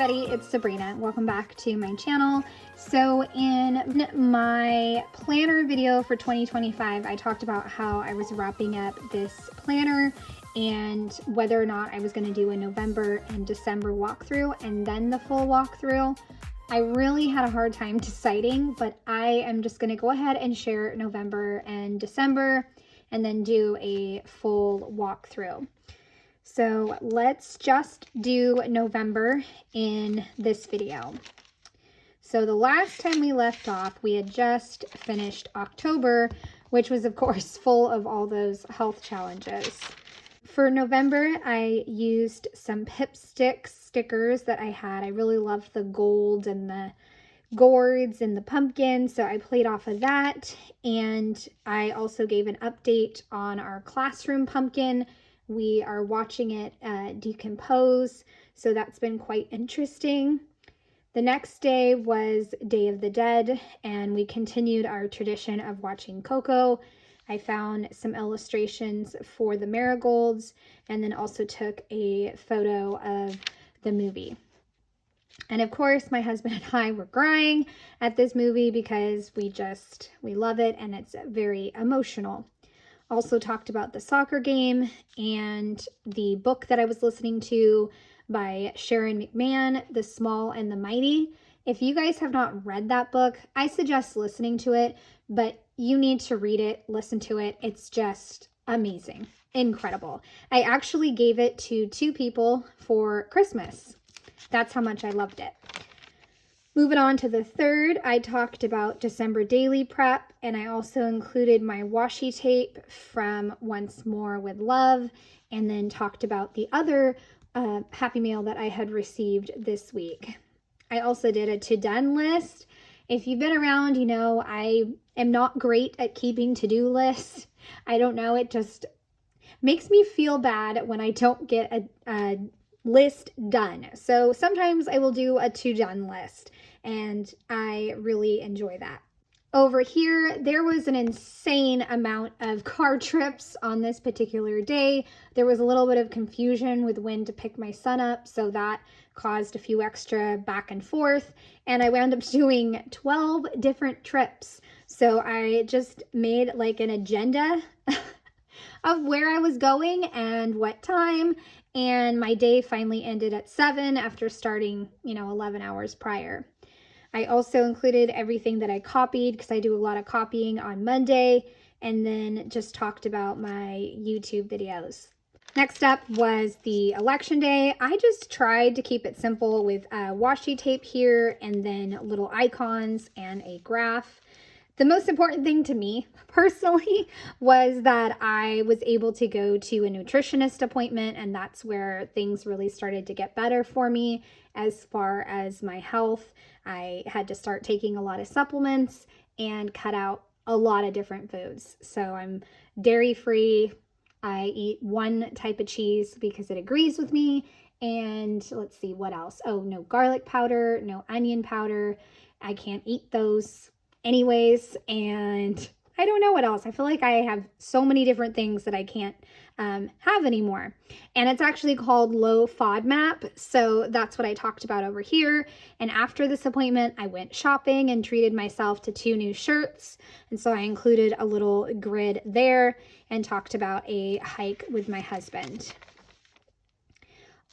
everybody, it's Sabrina. Welcome back to my channel. So in my planner video for 2025, I talked about how I was wrapping up this planner and whether or not I was going to do a November and December walkthrough and then the full walkthrough. I really had a hard time deciding, but I am just going to go ahead and share November and December and then do a full walkthrough. So let's just do November in this video. So the last time we left off, we had just finished October, which was of course full of all those health challenges. For November, I used some Pip stickers that I had. I really loved the gold and the gourds and the pumpkin, so I played off of that. And I also gave an update on our classroom pumpkin. We are watching it decompose, so that's been quite interesting. The next day was Day of the Dead, and we continued our tradition of watching Coco. I found some illustrations for the marigolds, and then also took a photo of the movie. And of course, my husband and I were crying at this movie because we love it, and it's very emotional. Also talked about the soccer game and the book that I was listening to by Sharon McMahon, The Small and the Mighty. If you guys have not read that book, I suggest listening to it, but you need to read it, listen to it. It's just amazing, incredible. I actually gave it to 2 people for Christmas. That's how much I loved it. Moving on to the 3rd, I talked about December daily prep, and I also included my washi tape from Once More with Love, and then talked about the other Happy Mail that I had received this week. I also did a to-done list. If you've been around, you know I am not great at keeping to-do lists. I don't know, it just makes me feel bad when I don't get a list done. So sometimes I will do a to-done list, and I really enjoy that. Over here, there was an insane amount of car trips on this particular day. There was a little bit of confusion with when to pick my son up, so that caused a few extra back and forth, and I wound up doing 12 different trips. So I just made like an agenda of where I was going and what time, and my day finally ended at 7 after starting, 11 hours prior. I also included everything that I copied because I do a lot of copying on Monday, and then just talked about my YouTube videos. Next up was the election day. I just tried to keep it simple with washi tape here and then little icons and a graph. The most important thing to me personally was that I was able to go to a nutritionist appointment, and that's where things really started to get better for me as far as my health. I had to start taking a lot of supplements and cut out a lot of different foods. So I'm dairy free. I eat one type of cheese because it agrees with me. And let's see what else. Oh, no garlic powder, no onion powder. I can't eat those anyways, and I don't know what else. I feel like I have so many different things that I can't have anymore. And it's actually called low FODMAP, so that's what I talked about over here. And after this appointment, I went shopping and treated myself to 2 new shirts, and so I included a little grid there and talked about a hike with my husband.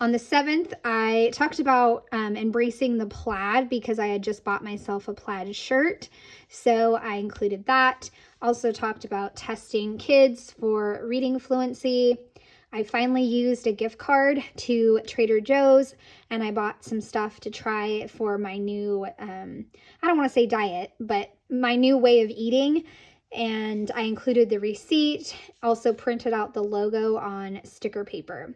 On the 7th, I talked about embracing the plaid because I had just bought myself a plaid shirt, so I included that. Also talked about testing kids for reading fluency. I finally used a gift card to Trader Joe's, and I bought some stuff to try for my new, I don't want to say diet, but my new way of eating. And I included the receipt, also printed out the logo on sticker paper.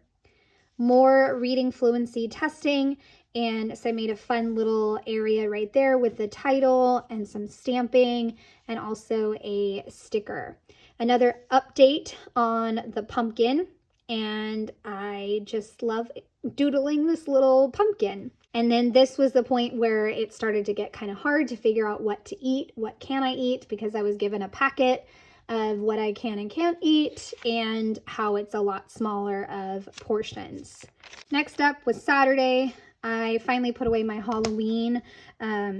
More reading fluency testing, and so I made a fun little area right there with the title and some stamping and also a sticker. Another update on the pumpkin, and I just love doodling this little pumpkin. And then this was the point where it started to get kind of hard to figure out what to eat, what can I eat, because I was given a packet of what I can and can't eat and how it's a lot smaller of portions. Next up was Saturday. I finally put away my Halloween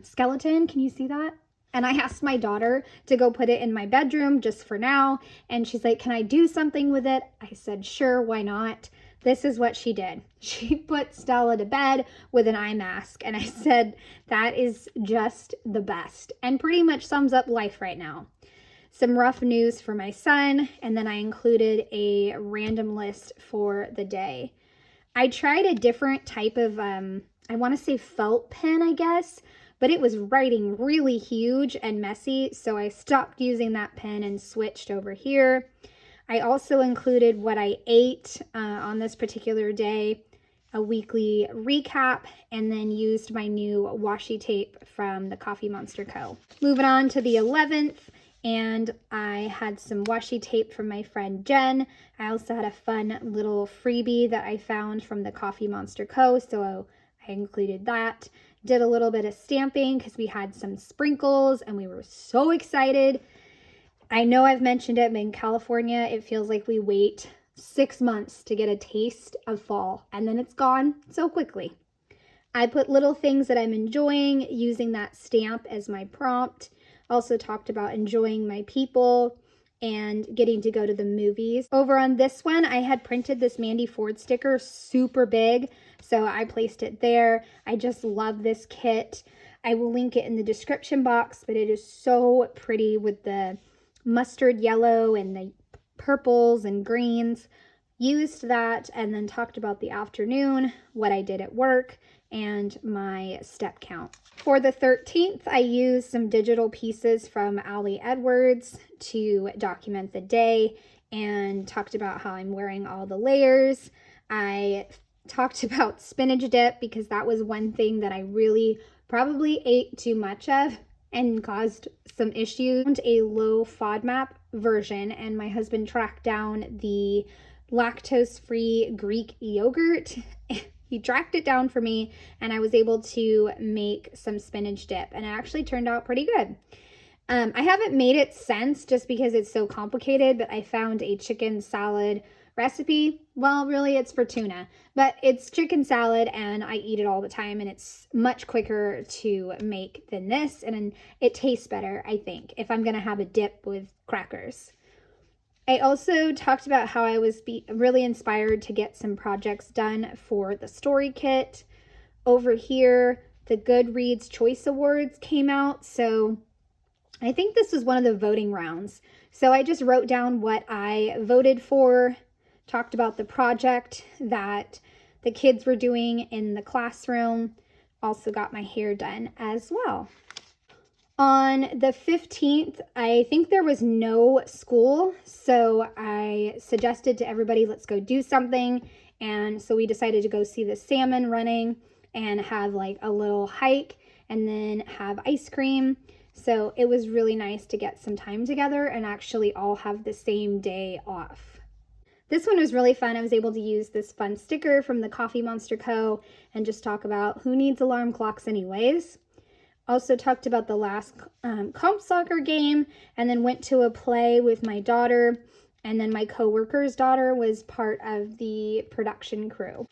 skeleton. Can you see that? And I asked my daughter to go put it in my bedroom just for now. And she's like, can I do something with it? I said, sure, why not? This is what she did. She put Stella to bed with an eye mask. And I said, that is just the best and pretty much sums up life right now. Some rough news for my son. And then I included a random list for the day. I tried a different type of, I want to say felt pen, I guess, but it was writing really huge and messy, so I stopped using that pen and switched over here. I also included what I ate on this particular day, a weekly recap, and then used my new washi tape from the Coffee Monster Co. Moving on to the 11th, and I had some washi tape from my friend Jen. I also had a fun little freebie that I found from the Coffee Monster Co., so I included that. Did a little bit of stamping because we had some sprinkles and we were so excited. I know I've mentioned it, but in California, it feels like we wait 6 months to get a taste of fall, and then it's gone so quickly. I put little things that I'm enjoying, using that stamp as my prompt. Also talked about enjoying my people and getting to go to the movies. Over on this one, I had printed this Mandy Ford sticker super big, so I placed it there. I just love this kit. I will link it in the description box, but it is so pretty with the mustard yellow and the purples and greens. Used that and then talked about the afternoon, what I did at work, and my step count. For the 13th, I used some digital pieces from Ali Edwards to document the day and talked about how I'm wearing all the layers. I talked about spinach dip because that was one thing that I really probably ate too much of and caused some issues. A low FODMAP version, and my husband tracked down the lactose-free Greek yogurt. He tracked it down for me, and I was able to make some spinach dip, and it actually turned out pretty good. I haven't made it since just because it's so complicated, but I found a chicken salad recipe. Well, really, it's for tuna, but it's chicken salad, and I eat it all the time, and it's much quicker to make than this, and it tastes better, I think, if I'm going to have a dip with crackers. I also talked about how I was really inspired to get some projects done for the story kit. Over here, the Goodreads Choice Awards came out, so I think this was one of the voting rounds. So I just wrote down what I voted for, talked about the project that the kids were doing in the classroom, also got my hair done as well. On the 15th, I think there was no school, so I suggested to everybody, let's go do something. And so we decided to go see the salmon running and have like a little hike and then have ice cream. So it was really nice to get some time together and actually all have the same day off. This one was really fun. I was able to use this fun sticker from the Coffee Monster Co. and just talk about who needs alarm clocks anyways. Also talked about the last comp soccer game, and then went to a play with my daughter, and then my co-worker's daughter was part of the production crew.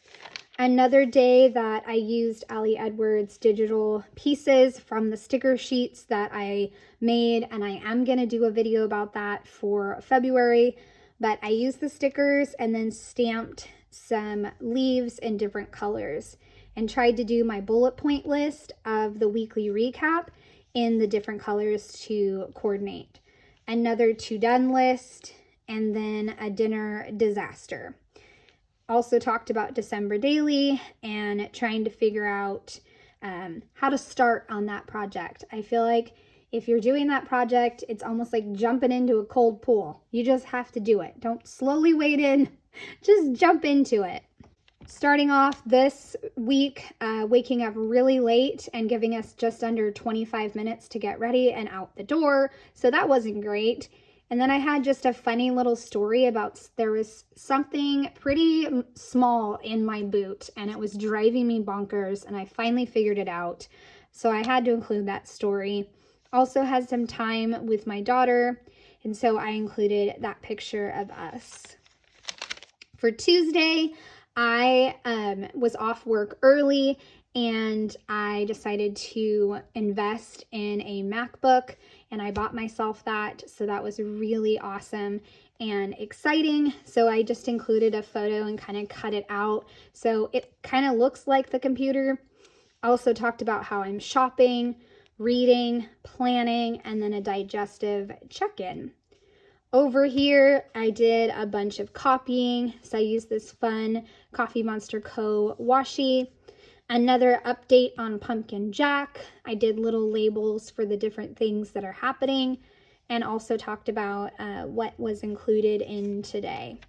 Another day that I used Ali Edwards digital pieces from the sticker sheets that I made, and I am going to do a video about that for February, but I used the stickers and then stamped some leaves in different colors and tried to do my bullet point list of the weekly recap in the different colors to coordinate. Another to done list, and then a dinner disaster. Also talked about December daily and trying to figure out how to start on that project. I feel like if you're doing that project, it's almost like jumping into a cold pool. You just have to do it. Don't slowly wade in, just jump into it. Starting off this week, waking up really late and giving us just under 25 minutes to get ready and out the door. So that wasn't great. And then I had just a funny little story about there was something pretty small in my boot and it was driving me bonkers, and I finally figured it out. So I had to include that story. Also had some time with my daughter, and so I included that picture of us. For Tuesday, I was off work early and I decided to invest in a MacBook, and I bought myself that. So that was really awesome and exciting. So I just included a photo and kind of cut it out so it kind of looks like the computer. I also talked about how I'm shopping, reading, planning, and then a digestive check-in. Over here, I did a bunch of copying. So I used this fun Coffee Monster Co. washi. Another update on Pumpkin Jack. I did little labels for the different things that are happening, and also talked about what was included in today.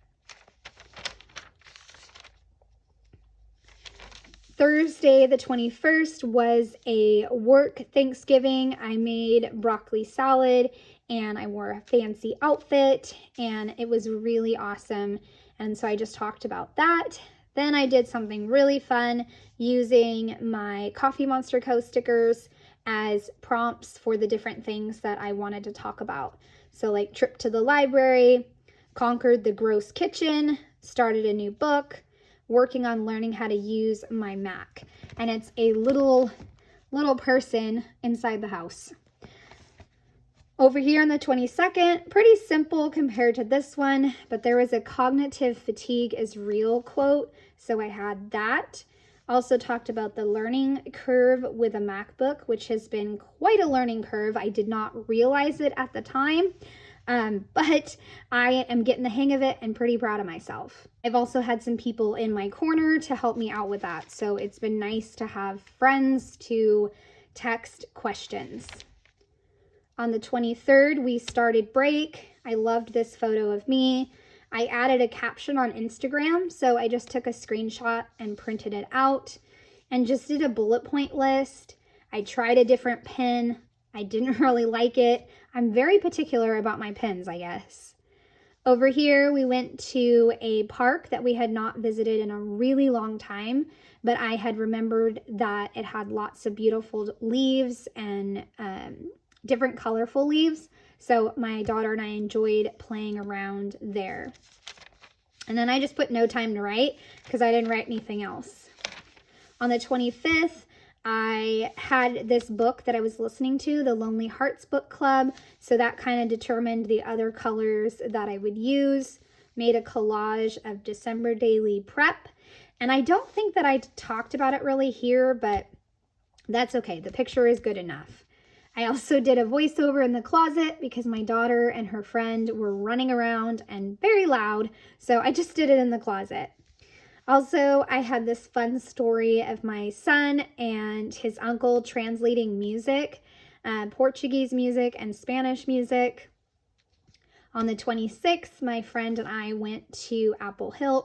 Thursday the 21st was a work Thanksgiving. I made broccoli salad and I wore a fancy outfit and it was really awesome. And so I just talked about that. Then I did something really fun using my Coffee Monster Co. stickers as prompts for the different things that I wanted to talk about. So like trip to the library, conquered the gross kitchen, started a new book, working on learning how to use my Mac. And it's a little person inside the house. Over here on the 22nd, pretty simple compared to this one, but there was a cognitive fatigue is real quote, so I had that. Also talked about the learning curve with a MacBook, which has been quite a learning curve. I did not realize it at the time, but I am getting the hang of it and pretty proud of myself. I've also had some people in my corner to help me out with that, so it's been nice to have friends to text questions. On the 23rd, we started break. I loved this photo of me. I added a caption on Instagram, so I just took a screenshot and printed it out and just did a bullet point list. I tried a different pen. I didn't really like it. I'm very particular about my pens, I guess. Over here, we went to a park that we had not visited in a really long time, but I had remembered that it had lots of beautiful leaves and different colorful leaves. So my daughter and I enjoyed playing around there. And then I just put no time to write because I didn't write anything else. On the 25th, I had this book that I was listening to, the Lonely Hearts Book Club. So that kind of determined the other colors that I would use. Made a collage of December daily prep. And I don't think that I talked about it really here, but that's okay. The picture is good enough. I also did a voiceover in the closet because my daughter and her friend were running around and very loud, so I just did it in the closet. Also, I had this fun story of my son and his uncle translating music, Portuguese music and Spanish music. On the 26th, my friend and I went to Apple Hill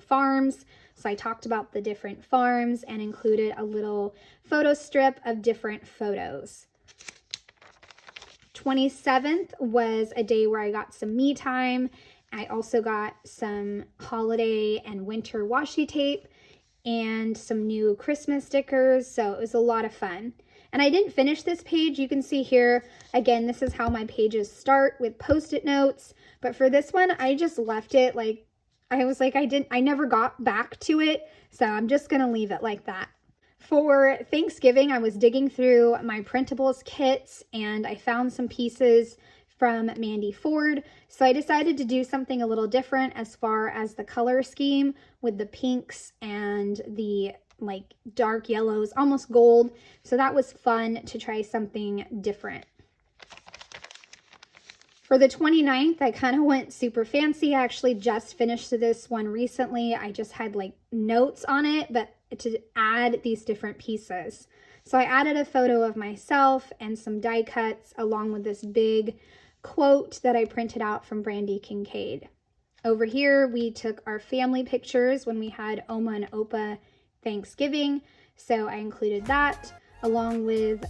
farms. So I talked about the different farms and included a little photo strip of different photos. 27th was a day where I got some me time. I also got some holiday and winter washi tape and some new Christmas stickers. So it was a lot of fun. And I didn't finish this page. You can see here, again, this is how my pages start with Post-it notes. But for this one, I just left it like, I never got back to it. So I'm just going to leave it like that. For Thanksgiving, I was digging through my printables kits and I found some pieces from Mandy Ford. So I decided to do something a little different as far as the color scheme with the pinks and the like dark yellows, almost gold. So that was fun to try something different. For the 29th, I kind of went super fancy. I actually just finished this one recently. I just had like notes on it, but to add these different pieces. So I added a photo of myself and some die cuts along with this big quote that I printed out from Brandy Kincaid. Over here, we took our family pictures when we had Oma and Opa Thanksgiving. So I included that along with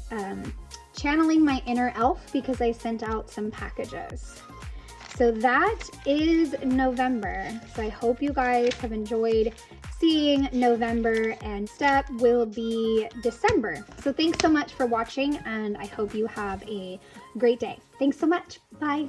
channeling my inner elf because I sent out some packages. So that is November. So I hope you guys have enjoyed seeing November, and step will be December. So thanks so much for watching and I hope you have a great day. Thanks so much. Bye.